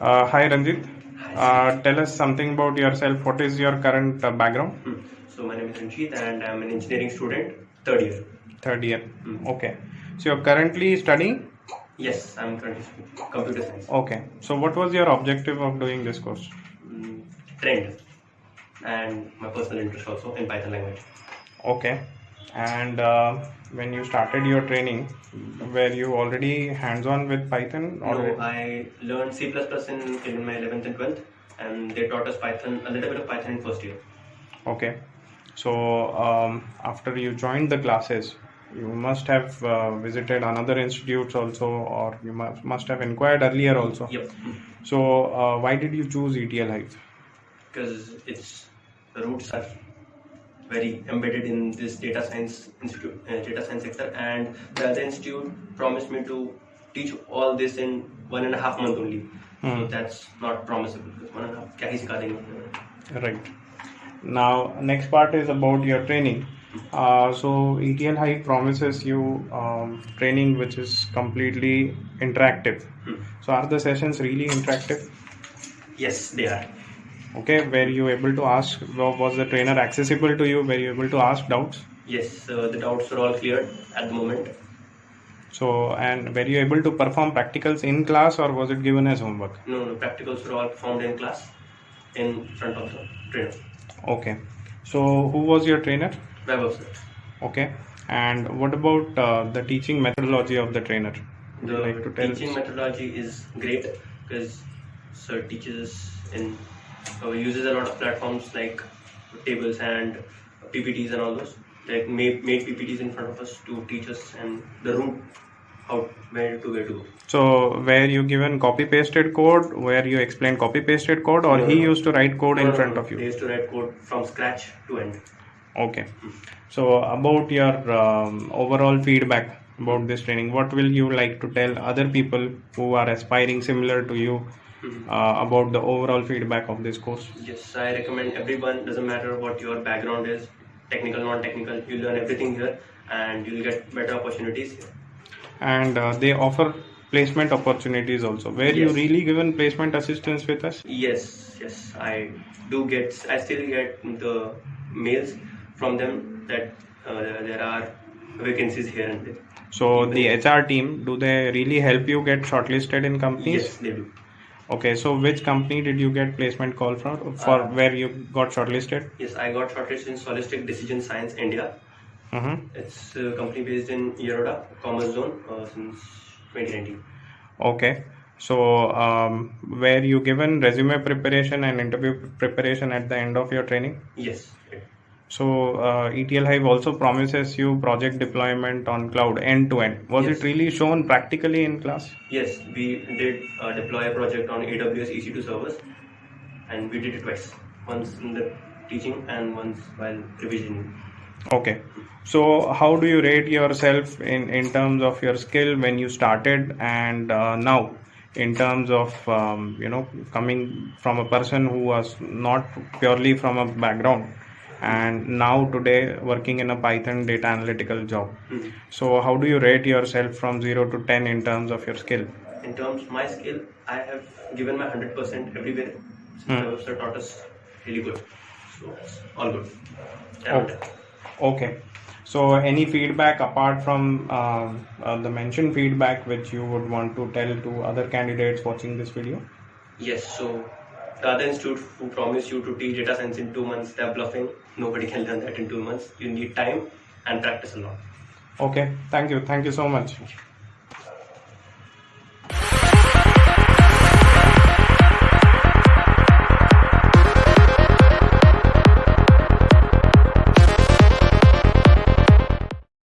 Hi Ranjit. Hi. Tell us something about yourself. What is your current background? So my name is Ranjit and I'm an engineering student, third year. Third year. Hmm. Okay. So you're currently studying? Yes, I'm currently studying computer science. Okay. So what was your objective of doing this course? Mm, Trend and my personal interest also in Python language. Okay. And when you started your training, were you already hands-on with Python No, already? I learned C++ in my 11th and 12th, and they taught us Python, a little bit of Python in first year. Okay. So after you joined the classes, you must have visited another institutes also, or you must have inquired earlier also. Yep. So why did you choose ETL Hive? Because its roots are very embedded in this data science institute, data science sector, and the other institute promised me to teach all this in 1.5 months only. So that's not promisable because 1.5 क्या ही सिखा देंगे. Right. Now, next part is about your training. So ETL Hive promises you training which is completely interactive. So are the sessions really interactive? Yes, they are. Okay, were you able to ask, was the trainer accessible to you? Were you able to ask doubts? Yes, the doubts are all cleared at the moment. So, and were you able to perform practicals in class or was it given as homework? No, practicals were all performed in class in front of the trainer. Okay. So, who was your trainer? Vaibhav sir. Okay. And what about the teaching methodology of the trainer? Would you like to tell Teaching us? methodology is great because sir teaches in uses a lot of platforms like tables and PPTs and all those. Like made PPTs in front of us to teach us and the route how where to go. So, were you given copy pasted code where you explain copy pasted code, or No, he no. used to write code in No, front no. of They you? used to write code from scratch to end. Okay. So, about your overall feedback about this training, what will you like to tell other people who are aspiring similar to you about the overall feedback of this course? Yes, I recommend everyone, doesn't matter what your background is, technical, non-technical, you learn everything here and you'll get better opportunities here. And they offer placement opportunities also. Were you Yes. really given placement assistance with us? Yes, I still get the mails from them that there are vacancies here and there. So the HR team, do they really help you get shortlisted in companies? Yes, they do. Okay, so which company did you get placement call from for where you got shortlisted? Yes, I got shortlisted in Solistic Decision Science India. It's a company based in Yeroda, Commerce Zone, since 2019. Okay, so were you given resume preparation and interview preparation at the end of your training? Yes. So ETL Hive also promises you project deployment on cloud end to end. Was Yes. it really shown practically in class? Yes, we did deploy a project on AWS EC2 servers, and we did it twice. Once in the teaching and once while revisioning. Okay. So how do you rate yourself in terms of your skill when you started and now in terms of coming from a person who was not purely from a background and now today working in a Python data analytical job. So how do you rate yourself from 0 to 10 in terms of your skill? In terms of my skill, I have given my 100% everywhere. Since the website taught us really good. So all good. Okay. So any feedback apart from the mentioned feedback which you would want to tell to other candidates watching this video? Yes, so the other institute who promised you to teach data science in 2 months, they're bluffing. Nobody can learn that in 2 months. You need time and practice a lot. Okay, thank you so much.